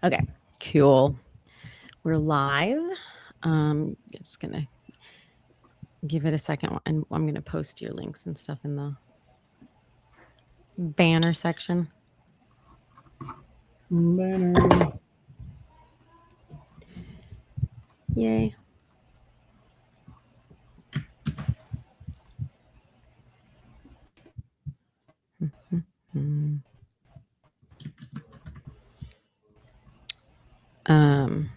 Okay, cool. We're live. Just gonna give it a second, and I'm gonna post your links and stuff in the banner section. Banner. Yay. Um,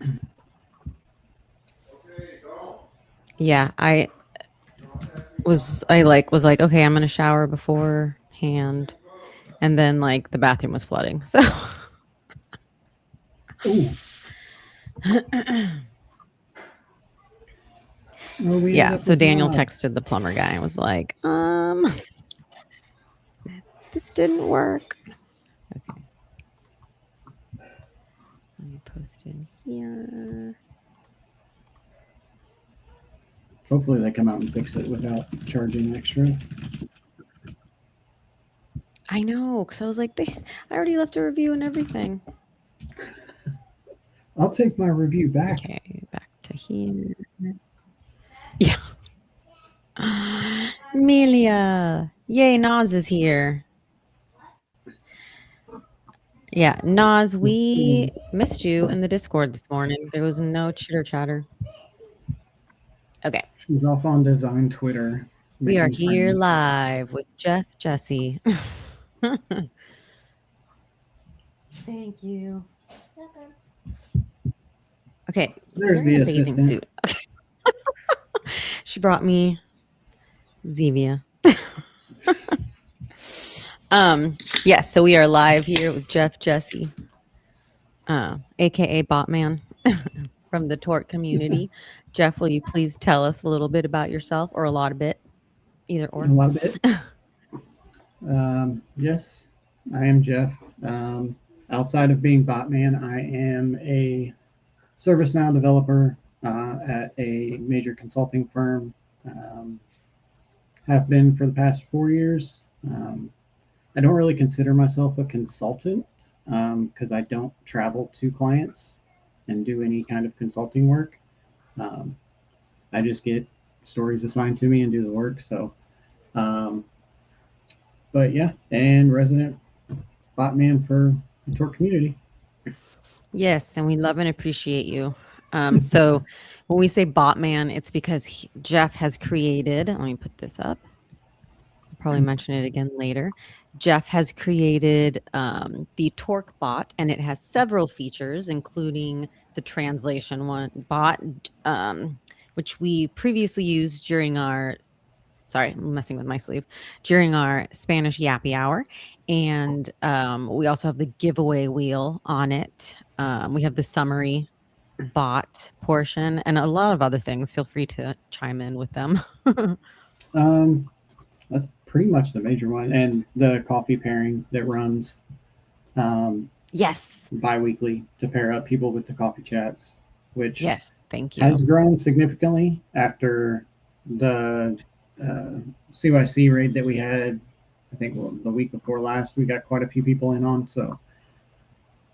yeah, I was like, okay, I'm gonna shower beforehand, and then like the bathroom was flooding. So Ooh. Well, we yeah, end up so with Daniel Nas. texted the plumber guy and was like, this didn't work. Okay. Let me post in here. Hopefully they come out and fix it without charging extra. I know, because I was like, I already left a review and everything. I'll take my review back. Okay, back to here. Yeah. Amelia. Yay, Nas is here. Yeah, Nas, we missed you in the Discord this morning. There was no chitter chatter. Okay. She's off on design Twitter. We are Making here friends. live with Jeff Jessie. Thank you. Okay. There's You're in the a bathing assistant. suit. She brought me Zevia. Yes, so we are live here with Jeff Jessie, aka Botman from the Torc community. Jeff, will you please tell us a little bit about yourself, or a lot of it, either or? A lot of it. Yes, I am Jeff. Outside of being Botman, I am a ServiceNow developer at a major consulting firm. Have been for the past 4 years. I don't really consider myself a consultant because I don't travel to clients and do any kind of consulting work. Um, I just get stories assigned to me and do the work. So, but yeah, and resident botman for the Torc community. Yes, and we love and appreciate you. So when we say Botman, it's because Jeff has created, let me put this up. I'll probably mention it again later. Jeff has created the Torc bot, and it has several features, including the translation bot, which we previously used during our, sorry, I'm messing with my sleeve, during our Spanish Yappy Hour. And we also have the giveaway wheel on it. We have the summary bot portion and a lot of other things. Feel free to chime in with them. That's pretty much the major one, and the coffee pairing that runs Yes. bi-weekly to pair up people with the coffee chats, which Yes. Thank you. has grown significantly after the CYC raid that we had. I think the week before last, we got quite a few people in on. So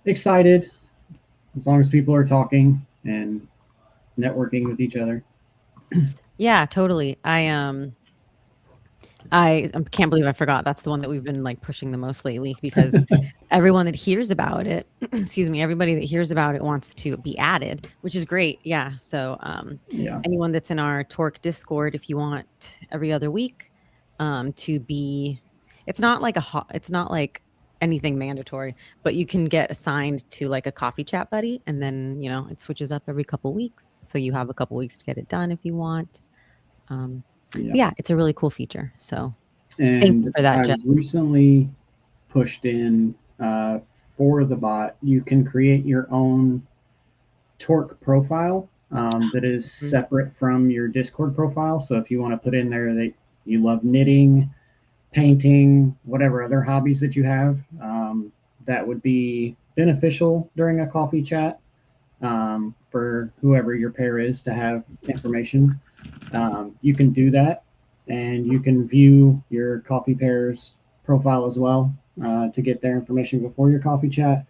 excited, as long as people are talking and networking with each other. Yeah, totally. I can't believe I forgot. That's the one that we've been like pushing the most lately, because everyone that hears about it, excuse me, everybody that hears about it wants to be added, which is great. Yeah. So Yeah. anyone that's in our Torc Discord, if you want every other week to be, it's not like it's not like anything mandatory, but you can get assigned to like a coffee chat buddy, and then it switches up every couple weeks, so you have a couple weeks to get it done if you want. Yeah, it's a really cool feature. So thank you And for that, I Jeff. recently pushed in for the bot, you can create your own Torc profile that is separate from your Discord profile. So if you want to put in there that you love knitting, painting, whatever other hobbies that you have, that would be beneficial during a coffee chat for whoever your pair is to have information. You can do that, and you can view your coffee pair's profile as well to get their information before your coffee chat,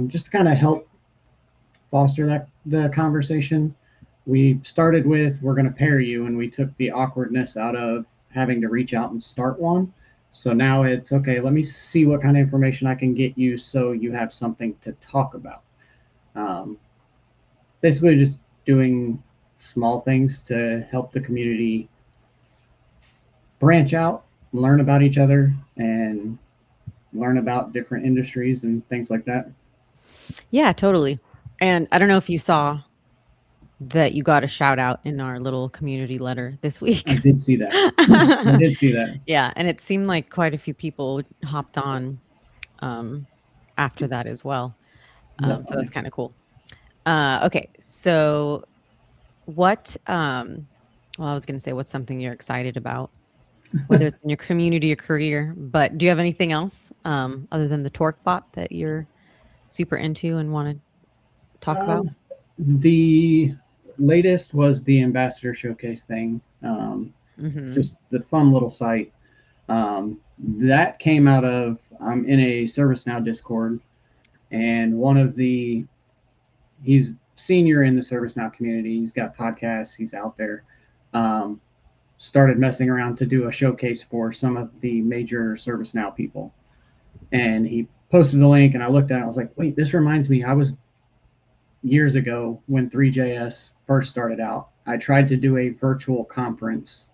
just to kind of help foster the conversation. We started with, we're going to pair you, and we took the awkwardness out of having to reach out and start one. So now it's, okay, let me see what kind of information I can get you so you have something to talk about. Basically just doing small things to help the community branch out, learn about each other, and learn about different industries and things like that. Yeah, totally. And I don't know if you saw that you got a shout out in our little community letter this week. I did see that. I did see that. Yeah, and it seemed like quite a few people hopped on after that as well. So that's kind of cool. Okay, so what? Well, I was going to say, what's something you're excited about, whether it's in your community or career. But do you have anything else other than the Torc bot that you're super into and want to talk about? The latest was the ambassador showcase thing. Just the fun little site. That came out of, I'm in a ServiceNow Discord, and he's senior in the ServiceNow community. He's got podcasts. He's out there. Started messing around to do a showcase for some of the major ServiceNow people. And he posted the link, and I looked at it. I was like, wait, this reminds me. I was years ago when 3JS first started out. I tried to do a virtual conference,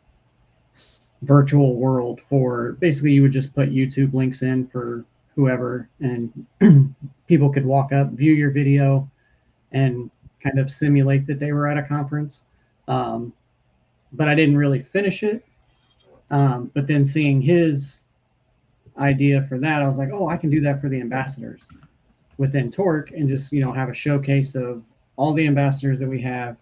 virtual world for, basically you would just put YouTube links in for whoever, and people could walk up, view your video, and kind of simulate that they were at a conference. But I didn't really finish it. But then seeing his idea for that, I was like, oh, I can do that for the ambassadors within Torc, and just, have a showcase of all the ambassadors that we have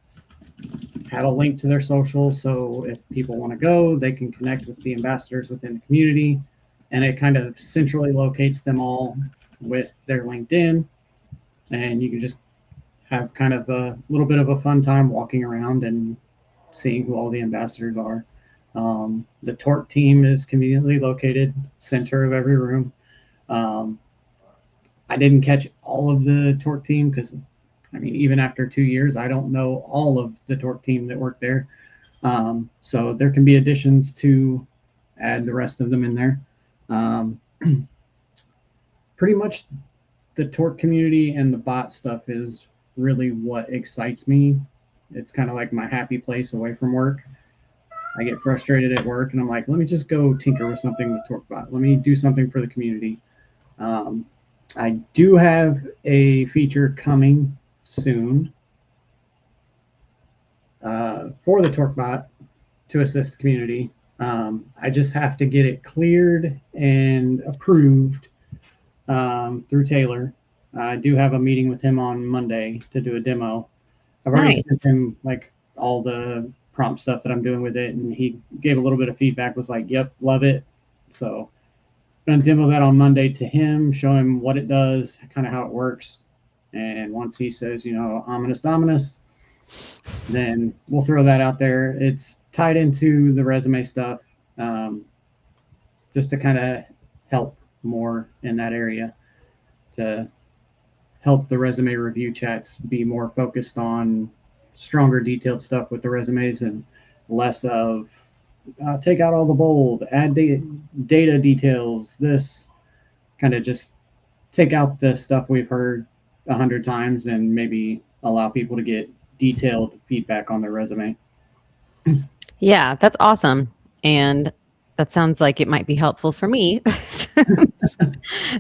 a link to their socials. So if people want to go, they can connect with the ambassadors within the community, and it kind of centrally locates them all with their LinkedIn. And you can just have kind of a little bit of a fun time walking around and seeing who all the ambassadors are. The Torc team is conveniently located center of every room. I didn't catch all of the Torc team because, even after 2 years, I don't know all of the Torc team that work there. So there can be additions to add the rest of them in there. Pretty much the Torc community and the bot stuff is really what excites me. It's kind of like my happy place away from work. I get frustrated at work, and I'm like, let me just go tinker with something with TorcBot. Let me do something for the community. I do have a feature coming soon for the TorcBot to assist the community. I just have to get it cleared and approved through Taylor. I do have a meeting with him on Monday to do a demo. I've already sent him like all the prompt stuff that I'm doing with it, and he gave a little bit of feedback, was like, yep, love it. So I'm going to demo that on Monday to him, show him what it does, kind of how it works. And once he says, ominous dominus, then we'll throw that out there. It's tied into the resume stuff, just to kind of help more in that area, to help the resume review chats be more focused on stronger detailed stuff with the resumes, and less of take out all the bold, add data details, this kind of just take out the stuff we've heard 100 times and maybe allow people to get detailed feedback on their resume. Yeah, that's awesome. And that sounds like it might be helpful for me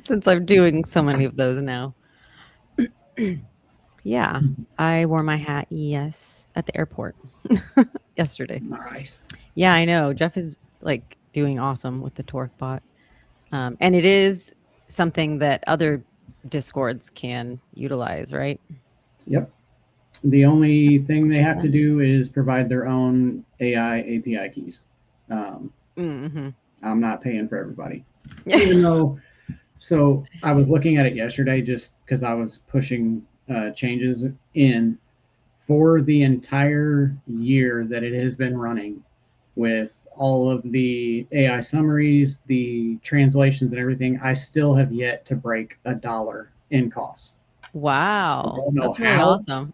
since I'm doing so many of those now. Yeah, I wore my hat, at the airport yesterday. Nice. Yeah, I know. Jeff is like doing awesome with the Torc bot. And it is something that other Discords can utilize, right? Yep. The only thing they have to do is provide their own AI API keys. I'm not paying for everybody. Even though, so I was looking at it yesterday just because I was pushing changes in for the entire year that it has been running, with all of the AI summaries, the translations and everything. I still have yet to break $1 in costs. I Wow. don't know That's really how, awesome.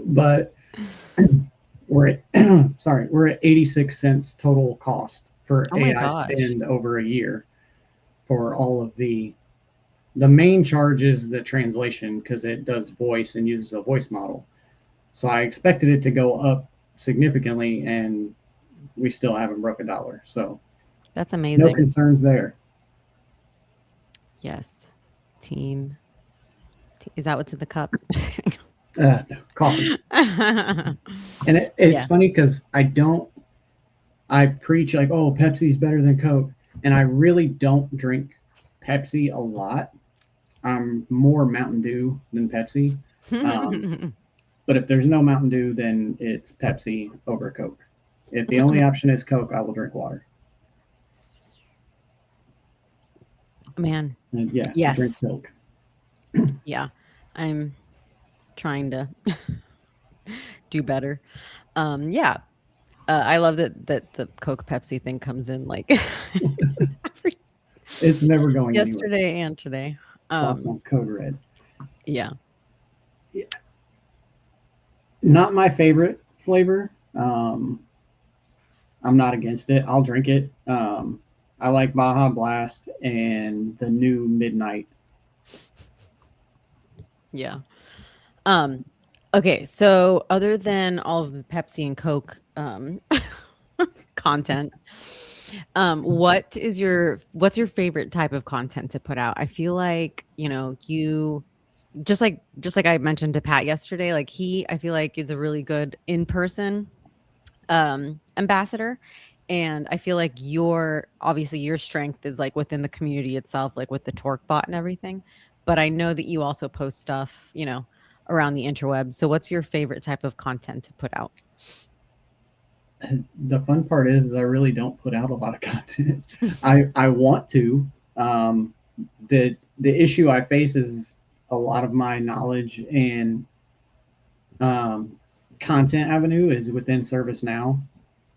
but we're at sorry, we're at 86 cents total cost for Oh my AI gosh. spend over a year for all of the main charge is the translation because it does voice and uses a voice model. So I expected it to go up significantly, and we still haven't broke $1. So That's no amazing. concerns there. Yes. Team. Is that what's in the cup? No, coffee. And it's Yeah. funny because I preach like, oh, Pepsi's better than Coke. And I really don't drink Pepsi a lot. I'm more Mountain Dew than Pepsi. Um, but if there's no Mountain Dew, then it's Pepsi over Coke. If the only option is Coke, I will drink water. Man. And yeah, drink Yes. Coke. Yeah. I'm trying to do better. Yeah. I love that the Coke Pepsi thing comes in like every It's never going anywhere. yesterday and today. Thoughts on Code Red? Yeah. Not my favorite flavor. I'm not against it. I'll drink it. I like Baja Blast and the new Midnight. Yeah. Um, okay, so other than all of the Pepsi and Coke content, what's your favorite type of content to put out? I feel like, you just like I mentioned to Pat yesterday, like I feel like is a really good in-person ambassador. And I feel like obviously your strength is like within the community itself, like with the Torc bot and everything. But I know that you also post stuff, around the interwebs. So what's your favorite type of content to put out? The fun part is I really don't put out a lot of content. I want to. The issue I face is a lot of my knowledge and um, content avenue is within ServiceNow,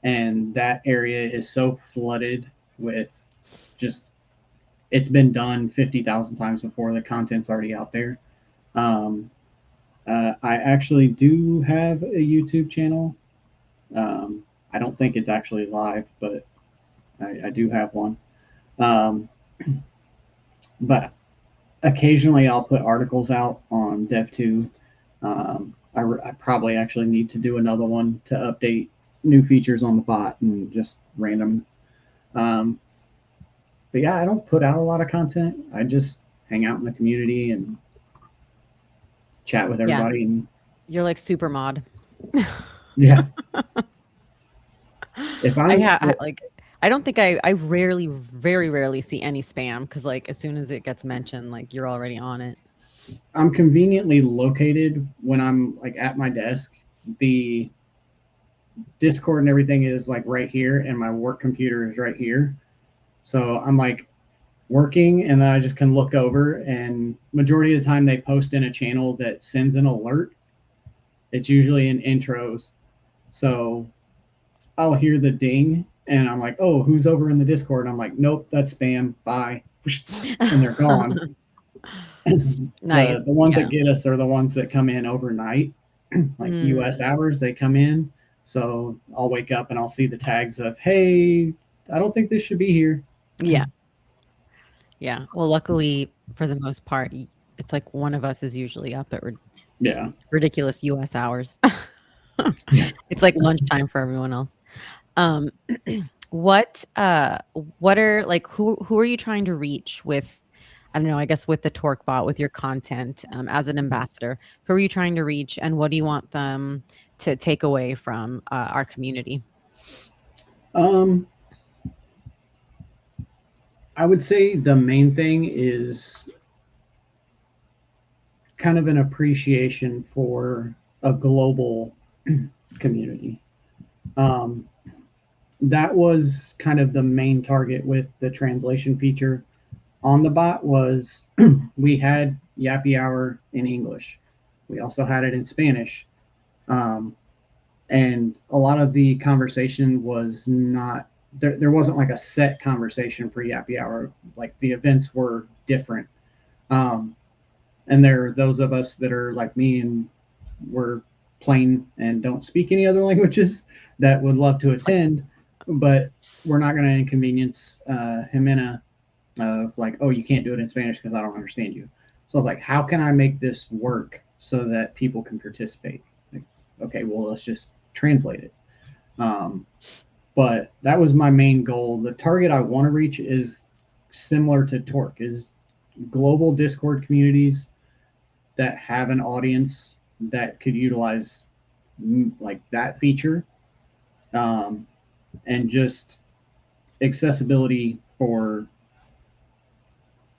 and that area is so flooded with just it's been done 50,000 times before. The content's already out there. Um, I actually do have a YouTube channel. I don't think it's actually live, but I do have one. Um, but occasionally I'll put articles out on Dev2. I probably actually need to do another one to update new features on the bot and just random. Um, but yeah, I don't put out a lot of content. I just hang out in the community and chat with Yeah, everybody. And you're like super mod. yeah, if I I'm have like I don't think I rarely, very rarely see any spam because like as soon as it gets mentioned, like you're already on it. I'm conveniently located when I'm like at my desk, the Discord and everything is like right here, and my work computer is right here. So I'm like working, and then I just can look over. And majority of the time, they post in a channel that sends an alert. It's usually in intros, so I'll hear the ding, and I'm like, "Oh, who's over in the Discord?" And I'm like, "Nope, that's spam. Bye," and they're gone. Nice. The ones Yeah. that get us are the ones that come in overnight, like US Mm, hours, they come in. So I'll wake up and I'll see the tags of, hey, I don't think this should be here. yeah. Yeah. Well, luckily for the most part, it's like one of us is usually up at Yeah. ridiculous US hours. Yeah. It's like lunchtime for everyone else. Um, what are like who are you trying to reach with, I don't know, I guess with the Torque bot, with your content as an ambassador? Who are you trying to reach, and what do you want them to take away from our community? Um, I would say the main thing is kind of an appreciation for a global community. Um, that was kind of the main target with the translation feature on the bot was we had Yappy Hour in English. We also had it in Spanish. Um, and a lot of the conversation was not there wasn't like a set conversation for Yappy Hour. Like the events were different. Um, And there are those of us that are like me and we're plain and don't speak any other languages that would love to attend, but we're not going to inconvenience Jimena of like, oh, you can't do it in Spanish because I don't understand you. So I was like, how can I make this work so that people can participate? Like, okay, well, let's just translate it. But that was my main goal. The target I want to reach is similar to Torc, is global Discord communities that have an audience that could utilize like that feature, and just accessibility for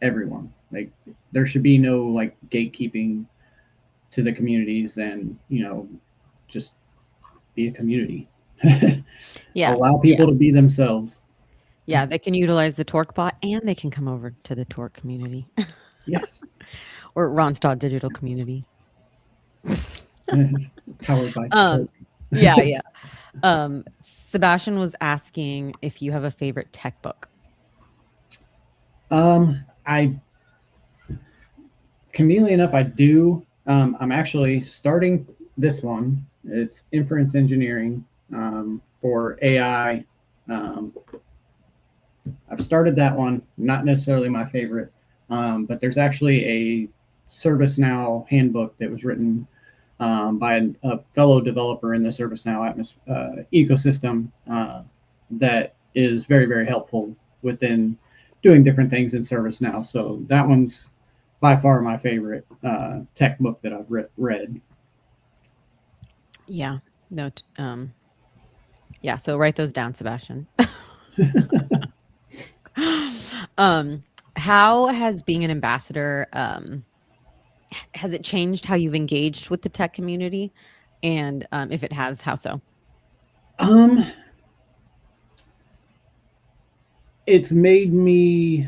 everyone. Like there should be no like gatekeeping to the communities, and just be a community. Yeah. Allow people to be themselves. Yeah, they can utilize the Torc bot and they can come over to the Torc community. Yes. Or Ronstadt digital community. Powered by Torc. Yeah. Sebastian was asking if you have a favorite tech book. Conveniently enough, I do. I'm actually starting this one. It's inference engineering for AI. I've started that one, not necessarily my favorite, but there's actually a ServiceNow handbook that was written by a fellow developer in the ServiceNow ecosystem that is very, very helpful within doing different things in ServiceNow. So that one's by far my favorite tech book that I've read. Yeah. No. Yeah. So write those down, Sebastian. How has being an ambassador, has it changed how you've engaged with the tech community? And if it has, how so? It's made me,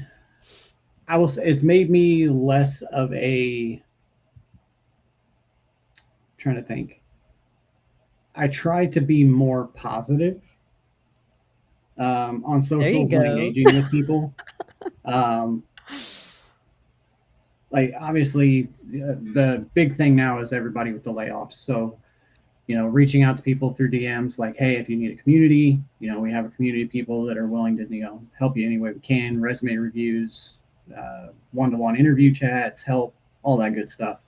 I will say, it's made me less of a, I'm trying to think. I try to be more positive on socials when engaging with people. Like obviously the big thing now is everybody with the layoffs. So, reaching out to people through DMs, like, hey, if you need a community, we have a community of people that are willing to, help you any way we can, resume reviews, one-to-one interview chats, help, all that good stuff.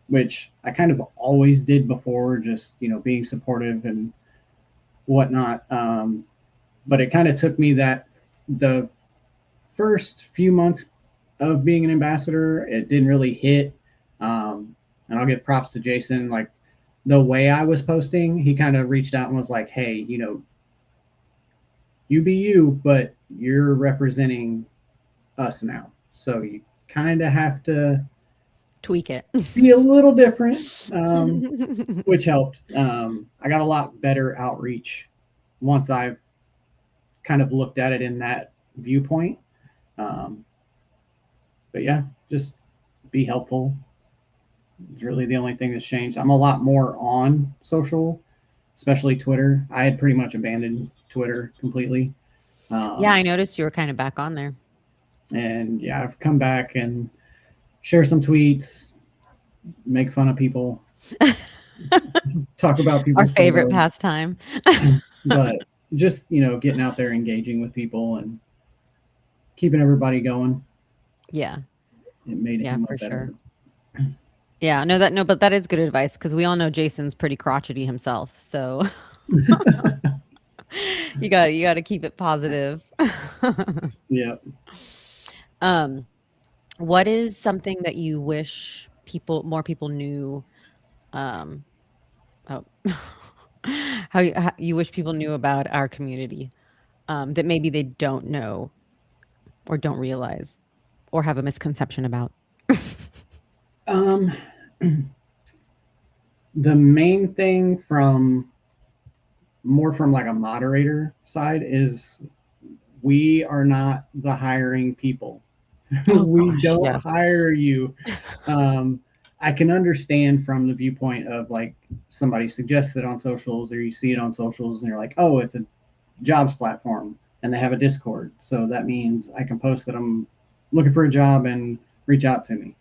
Which I kind of always did before, just, being supportive and whatnot. But it kind of took me the first few months of being an ambassador, it didn't really hit. And I'll give props to Jason. Like the way I was posting, he kind of reached out and was like, hey, you be you, but you're representing us now. So you kind of have to tweak it, be a little different, which helped. I got a lot better outreach once I kind of looked at it in that viewpoint. But yeah, just be helpful. It's really the only thing that's changed. I'm a lot more on social, especially Twitter. I had pretty much abandoned Twitter completely. Yeah, I noticed you were kind of back on there. And yeah, I've come back and share some tweets, make fun of people, talk about people. Our favorite pastime. But just, getting out there, engaging with people and keeping everybody going. Yeah. It made it for better. Sure. Yeah, but that is good advice because we all know Jason's pretty crotchety himself. So you got to keep it positive. Yeah. What is something that you wish more people knew? How you wish people knew about our community that maybe they don't know or don't realize or have a misconception about? The main thing from like a moderator side is we are not the hiring people. We don't hire you. I can understand from the viewpoint of like somebody suggests it on socials or you see it on socials and you're like, oh, it's a jobs platform and they have a Discord. So that means I can post that I'm looking for a job and reach out to me.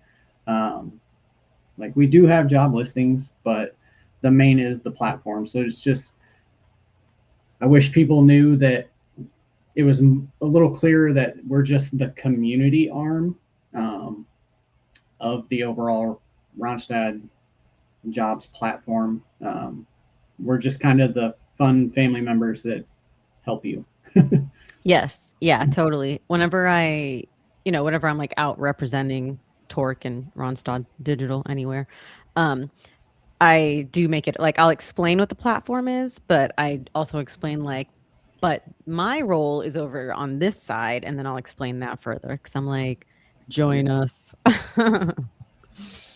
Like we do have job listings, but the main is the platform. So it's just, I wish people knew that it was a little clearer that we're just the community arm of the overall Ronstadt jobs platform. We're just kind of the fun family members that help you. Yes. Yeah, totally. Whenever I'm like out representing Torc and Ronstadt Digital anywhere, I do make it like I'll explain what the platform is, but I also explain like, but my role is over on this side, and then I'll explain that further because I'm like, join us.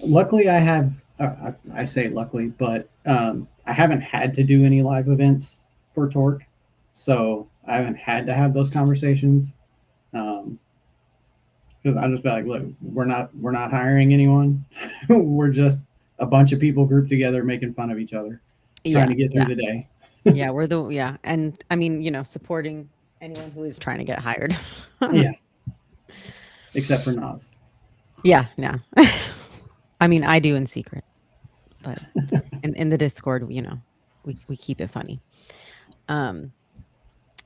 Luckily, I have, I say luckily, but I haven't had to do any live events for Torc. So I haven't had to have those conversations. Because I just be like, look, we're not hiring anyone. We're just a bunch of people grouped together making fun of each other, trying to get through the day. Yeah, and I mean, supporting anyone who is trying to get hired. Yeah. Except for Nas. Yeah, no. I mean, I do in secret, but in the Discord, we keep it funny.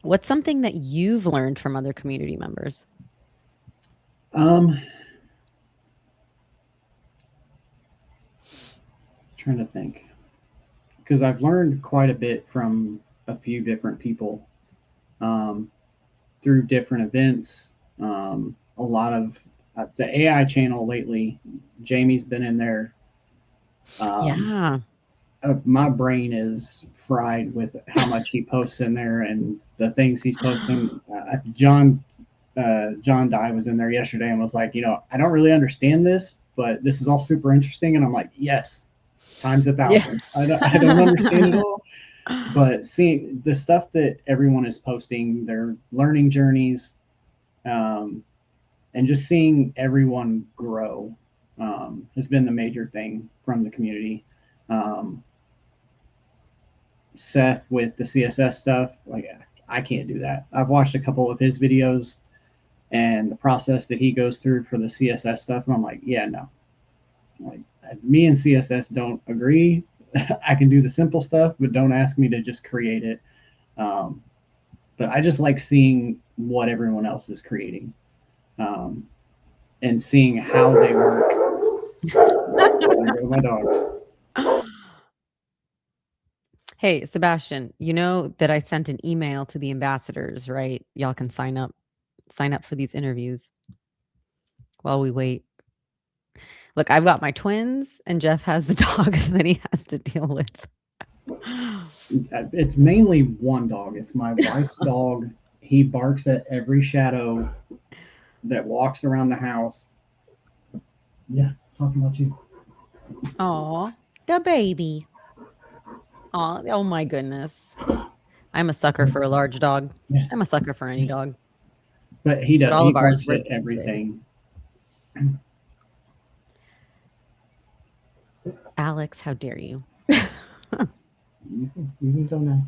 What's something that you've learned from other community members? Trying to think, because I've learned quite a bit from a few different people through different events. A lot of the AI channel lately, Jamie's been in there. Yeah. My brain is fried with how much he posts in there and the things he's posting. John Dye was in there yesterday and was like, I don't really understand this, but this is all super interesting. And I'm like, yes, times 1,000. Yeah. I don't understand it all, but seeing the stuff that everyone is posting, their learning journeys, and just seeing everyone grow has been the major thing from the community. Seth with the CSS stuff, like I can't do that. I've watched a couple of his videos and the process that he goes through for the CSS stuff, and I'm like, yeah, no. Like me and CSS don't agree. I can do the simple stuff, but don't ask me to just create it. But I just like seeing what everyone else is creating and seeing how they work. There go my dogs. Hey, Sebastian, you know that I sent an email to the ambassadors, right? Y'all can sign up for these interviews while we wait. Look, I've got my twins and Jeff has the dogs that he has to deal with. It's mainly one dog. It's my wife's dog. He barks at every shadow that walks around the house. Yeah, talking about you. Aw, the baby. Aw, oh my goodness. I'm a sucker for a large dog. Yes. I'm a sucker for any dog. But he does. But all of ours barks at everything. Alex, how dare you? You can go now.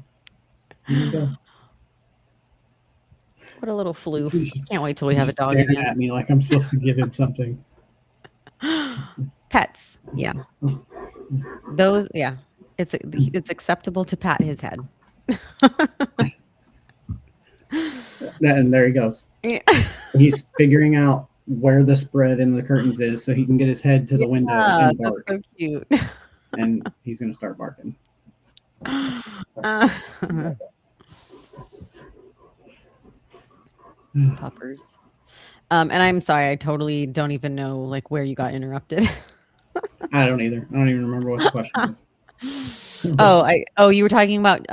You can go. What a little floof. Can't wait till we have a dog again. At me like I'm supposed to give him something. Pets, yeah. Those, yeah. It's acceptable to pat his head. And there he goes. Yeah. He's figuring out where the spread in the curtains is so he can get his head to the window and bark. That's so cute. And he's going to start barking. Puppers. And I'm sorry, I totally don't even know like where you got interrupted. I don't either. I don't even remember what the question was. You were talking about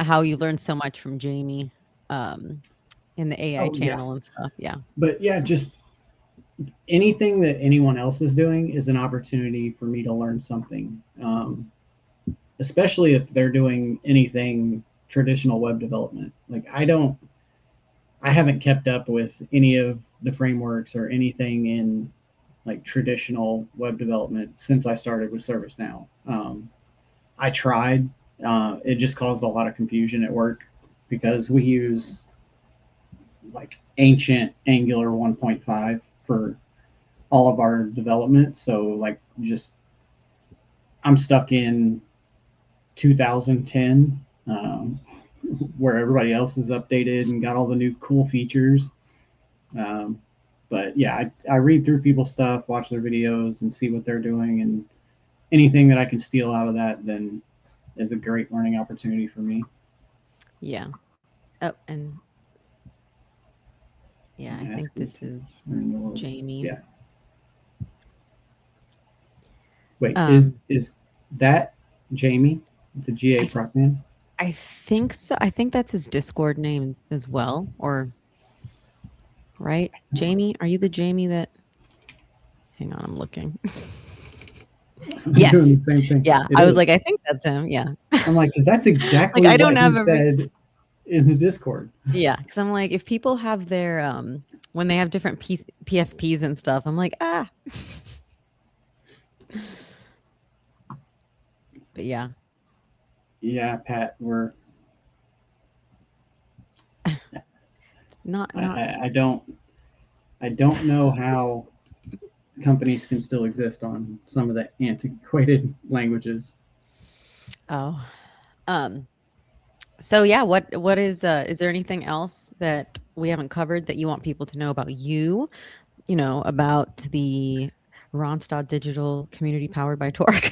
how you learned so much from Jamie in the AI channel and stuff. Yeah. But yeah, just anything that anyone else is doing is an opportunity for me to learn something. Especially if they're doing anything traditional web development. Like I haven't kept up with any of the frameworks or anything in like traditional web development since I started with ServiceNow. I tried. It just caused a lot of confusion at work because we use like ancient Angular 1.5 for all of our development. So like just I'm stuck in 2010, where everybody else is updated and got all the new cool features. But yeah, I read through people's stuff, watch their videos, and see what they're doing, and anything that I can steal out of that then is a great learning opportunity for me. Yeah. Oh, and yeah, I think this is Jamie. Yeah. Wait, Um, is that Jamie, the GA I Proc Man? I think so. I think that's his Discord name as well, or right? Jamie, are you the Jamie that? Hang on, I'm looking. I'm Yes. doing the same thing. Yeah, It I was is. like, I think that's him. Yeah. I'm like, because that's exactly Like I don't what he have every. said in the Discord. Yeah, because I'm like, if people have their when they have different PFPs and stuff, I'm like, ah. But yeah. Yeah, Pat, we're Not I don't know how companies can still exist on some of the antiquated languages. oh. So yeah, what is there anything else that we haven't covered that you want people to know about you? You know, about the Ronstadt Digital Community powered by Torc.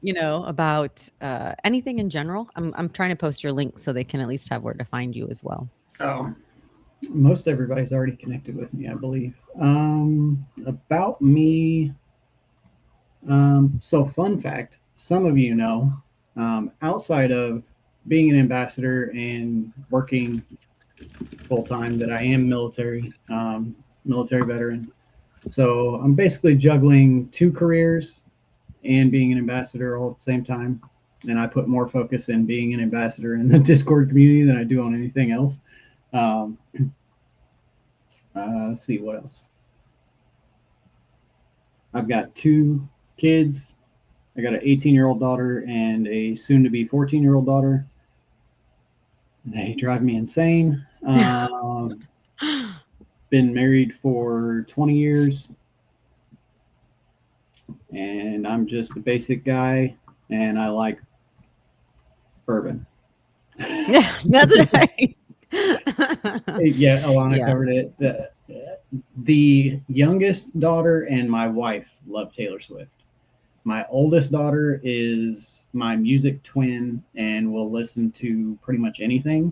You know, about anything in general. I'm trying to post your link so they can at least have where to find you as well. Oh, most everybody's already connected with me, I believe. About me. So fun fact, some of you know, outside of being an ambassador and working full time, that I am military veteran. So I'm basically juggling two careers and being an ambassador all at the same time. And I put more focus in being an ambassador in the Discord community than I do on anything else. Um, let's see what else. I've got two kids. I got an 18-year-old daughter and a soon-to-be 14-year-old daughter. They drive me insane. Been married for 20 years, and I'm just a basic guy, and I like bourbon. Yeah, that's right. Yeah, Alana covered it. The youngest daughter and my wife love Taylor Swift. My oldest daughter is my music twin and will listen to pretty much anything.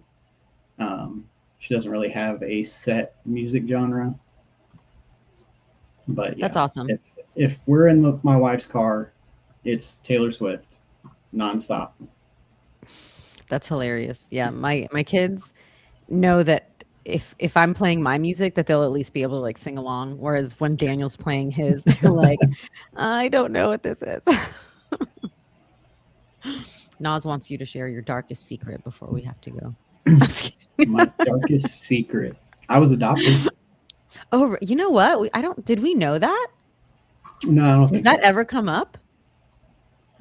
She doesn't really have a set music genre, but yeah, That's awesome. If we're in my wife's car, it's Taylor Swift nonstop. That's hilarious. Yeah, my kids know that if I'm playing my music, that they'll at least be able to like sing along. Whereas when Daniel's playing his, they're like, I don't know what this is. Nas wants you to share your darkest secret before we have to go. My darkest secret. I was adopted. Oh, you know what? I don't. Did we know that? No, I don't think Did that so. ever come up?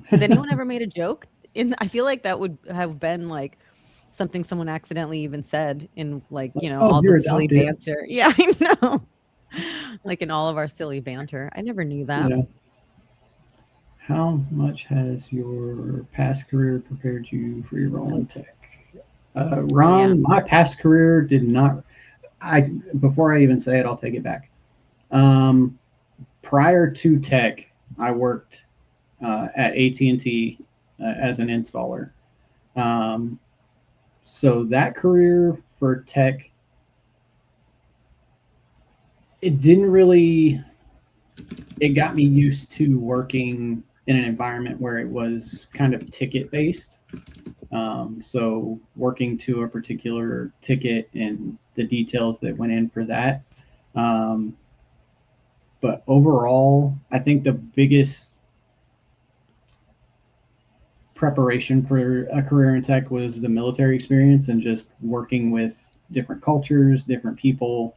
Has anyone ever made a joke? I feel like that would have been like something someone accidentally even said in like, you know, all the silly banter. Yeah, I know. Like in all of our silly banter. I never knew that. Yeah. How much has your past career prepared you for your role in tech? Ron, my past career did not. Before I even say it, I'll take it back. Prior to tech, I worked at AT&T as an installer. So that career for tech, it didn't really. It got me used to working in an environment where it was kind of ticket based. So working to a particular ticket and the details that went in for that. But overall, I think the biggest preparation for a career in tech was the military experience and just working with different cultures, different people,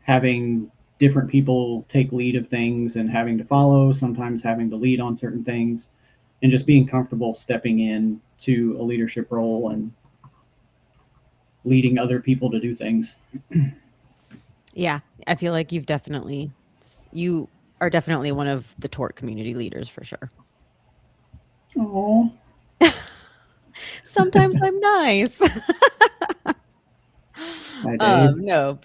having different people take lead of things and having to follow, sometimes having to lead on certain things, and just being comfortable stepping in to a leadership role and leading other people to do things. Yeah, I feel like you are definitely one of the Torc community leaders for sure. Oh, Sometimes I'm nice. hi Dave. No,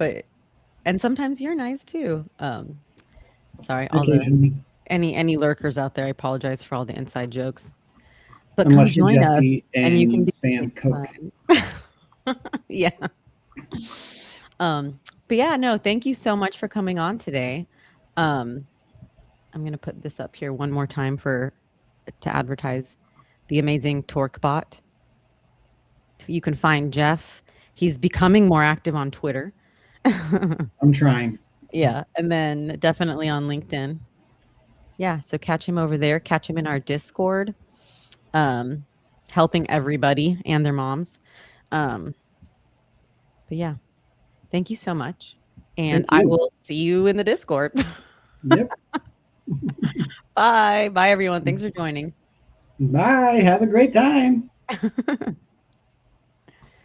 and sometimes you're nice too. Sorry, Occasionally, any lurkers out there, I apologize for all the inside jokes. But come unless you're join us Jesse and you and can you be spam Coke. yeah. But yeah, no, thank you so much for coming on today. I'm gonna put this up here one more time to advertise the amazing Torc bot. You can find Jeff. He's becoming more active on Twitter. I'm trying. Yeah, and then definitely on LinkedIn. Yeah, so catch him over there. Catch him in our Discord. Helping everybody and their moms. But yeah, thank you so much. And I will see you in the Discord. Yep. Bye. Bye, everyone. Thanks for joining. Bye. Have a great time.